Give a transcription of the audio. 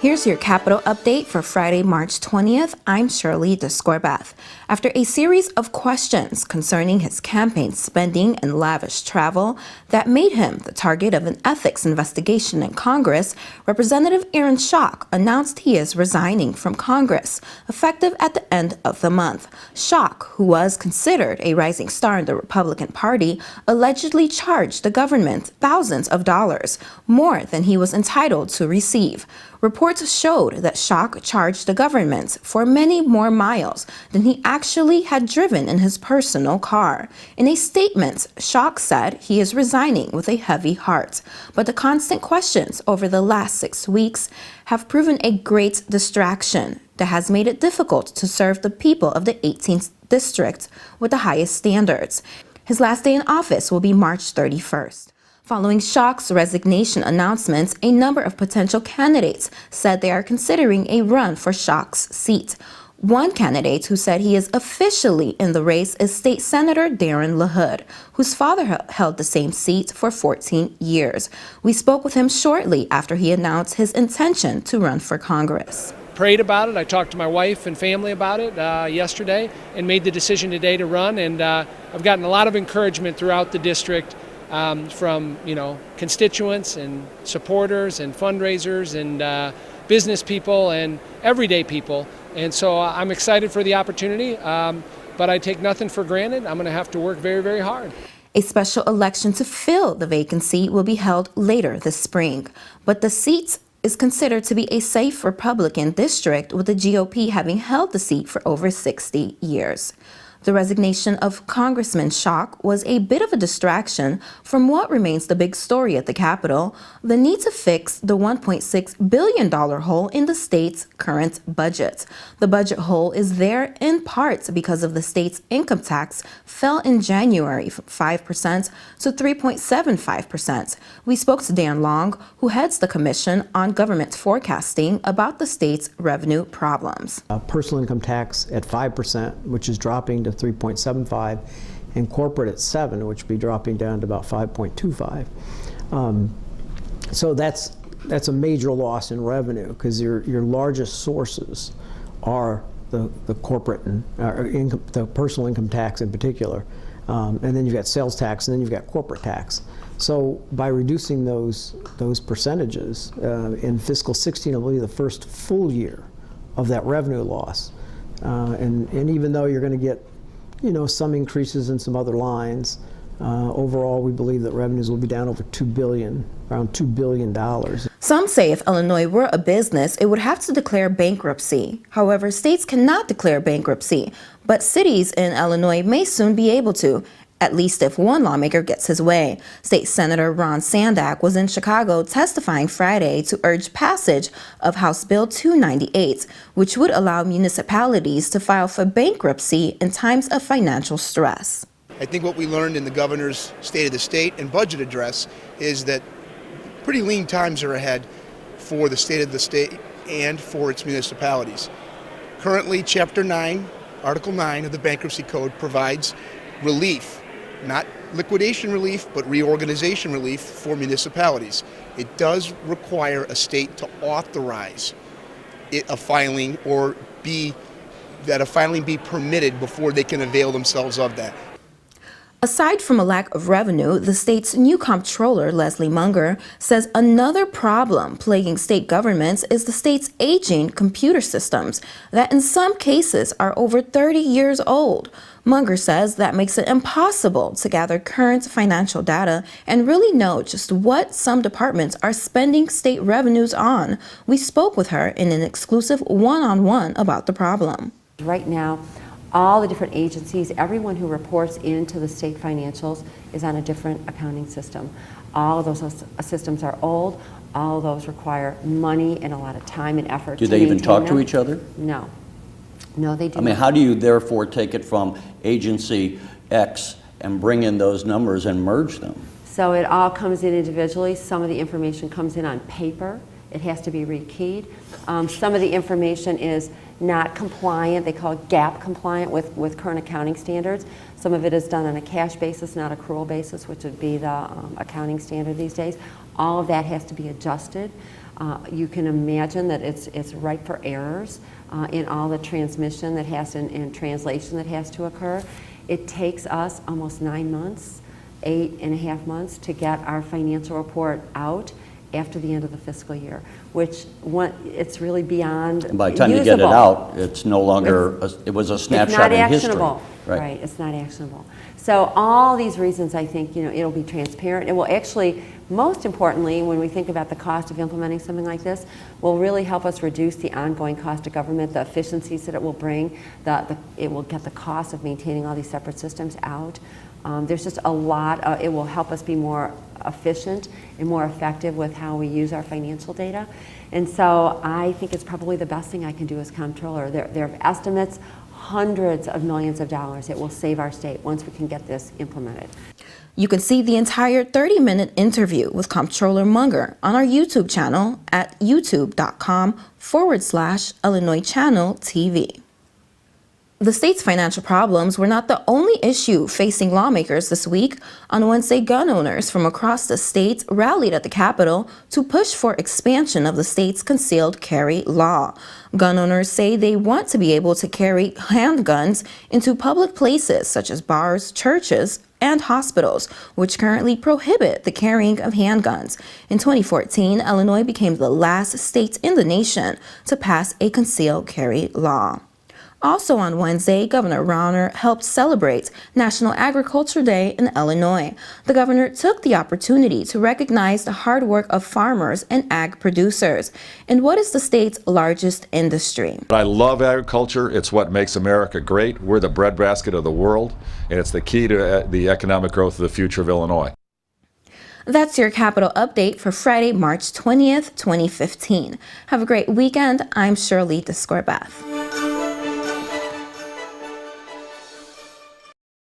Here's your Capital update for Friday, March 20th. I'm Shirley DeScorbeth. After a series of questions concerning his campaign spending and lavish travel that made him the target of an ethics investigation in Congress, Representative Aaron Schock announced he is resigning from Congress, effective at the end of the month. Schock, who was considered a rising star in the Republican Party, allegedly charged the government thousands of dollars, more than he was entitled to receive. Reports showed that Schock charged the government for many more miles than he actually had driven in his personal car. In a statement, Schock said he is resigning with a heavy heart, but the constant questions over the last 6 weeks have proven a great distraction that has made it difficult to serve the people of the 18th district with the highest standards. His last day in office will be March 31st. Following Schock's resignation announcements, a number of potential candidates said they are considering a run for Schock's seat. One candidate who said he is officially in the race is State Senator Darren LaHood, whose father held the same seat for 14 years. We spoke with him shortly after he announced his intention to run for Congress. Prayed about it. I talked to my wife and family about it yesterday and made the decision today to run. And I've gotten a lot of encouragement throughout the district from constituents and supporters and fundraisers and business people and everyday people. And so I'm excited for the opportunity, but I take nothing for granted. I'm going to have to work very, very hard. A special election to fill the vacancy will be held later this spring, but the seat is considered to be a safe Republican district, with the GOP having held the seat for over 60 years. The resignation of Congressman Schock was a bit of a distraction from what remains the big story at the Capitol, the need to fix the $1.6 billion hole in the state's current budget. The budget hole is there in part because of the state's income tax fell in January from 5% to 3.75%. We spoke to Dan Long, who heads the Commission on Government Forecasting, about the state's revenue problems. Personal income tax at 5%, which is dropping to 3.75, and corporate at 7%, which would be dropping down to about 5.25. So that's a major loss in revenue, because your largest sources are the corporate and the personal income tax in particular, and then you've got sales tax, and then you've got corporate tax. So by reducing those percentages in fiscal 16, it'll be the first full year of that revenue loss, and even though you're going to get some increases in some other lines, overall we believe that revenues will be down over around $2 billion. Some say if Illinois were a business, it would have to declare bankruptcy. However, states cannot declare bankruptcy, but cities in Illinois may soon be able to, at least if one lawmaker gets his way. State Senator Ron Sandack was in Chicago testifying Friday to urge passage of House Bill 298, which would allow municipalities to file for bankruptcy in times of financial stress. I think what we learned in the governor's State of the State and budget address is that pretty lean times are ahead for the state of the state and for its municipalities. Currently, Chapter 9, Article 9 of the Bankruptcy Code provides relief, not liquidation relief, but reorganization relief for municipalities. It does require a state to authorize a filing, or that a filing be permitted before they can avail themselves of that. Aside from a lack of revenue, the state's new Comptroller Leslie Munger says another problem plaguing state governments is the state's aging computer systems that in some cases are over 30 years old. Munger says that makes it impossible to gather current financial data and really know just what some departments are spending state revenues on. We spoke with her in an exclusive one-on-one about the problem. Right now, all the different agencies, everyone who reports into the state financials is on a different accounting system. All of those systems are old. All of those require money and a lot of time and effort. Do they even talk to each other? No. No, they do not. I mean, how do you therefore take it from agency X and bring in those numbers and merge them? So it all comes in individually. Some of the information comes in on paper. It has to be rekeyed. Some of the information is not compliant. They call it GAAP compliant with current accounting standards. Some of it is done on a cash basis, not accrual basis, which would be the accounting standard these days. All of that has to be adjusted. You can imagine that it's ripe for errors in all the transmission that has to, and translation that has to occur. It takes us almost 9 months, 8.5 months to get our financial report out after the end of the fiscal year, which it's really beyond And by the time you usable. get it out, it's no longer, it was a snapshot in history. It's not actionable. Right, it's not actionable. So all these reasons, I think, it'll be transparent. It will actually, most importantly, when we think about the cost of implementing something like this, will really help us reduce the ongoing cost of government, the efficiencies that it will bring, it will get the cost of maintaining all these separate systems out. There's just a lot, it will help us be more efficient and more effective with how we use our financial data. And so I think it's probably the best thing I can do as comptroller. There are estimates, hundreds of millions of dollars it will save our state once we can get this implemented. You can see the entire 30-minute interview with Comptroller Munger on our YouTube channel at youtube.com/Illinois Channel TV. The state's financial problems were not the only issue facing lawmakers this week. On Wednesday, gun owners from across the state rallied at the Capitol to push for expansion of the state's concealed carry law. Gun owners say they want to be able to carry handguns into public places such as bars, churches, and hospitals, which currently prohibit the carrying of handguns. In 2014, Illinois became the last state in the nation to pass a concealed carry law. Also on Wednesday, Governor Rauner helped celebrate National Agriculture Day in Illinois. The governor took the opportunity to recognize the hard work of farmers and ag producers in what is the state's largest industry. I love agriculture. It's what makes America great. We're the breadbasket of the world, and it's the key to the economic growth of the future of Illinois. That's your Capitol update for Friday, March 20th, 2015. Have a great weekend. I'm Shirley Descorbath.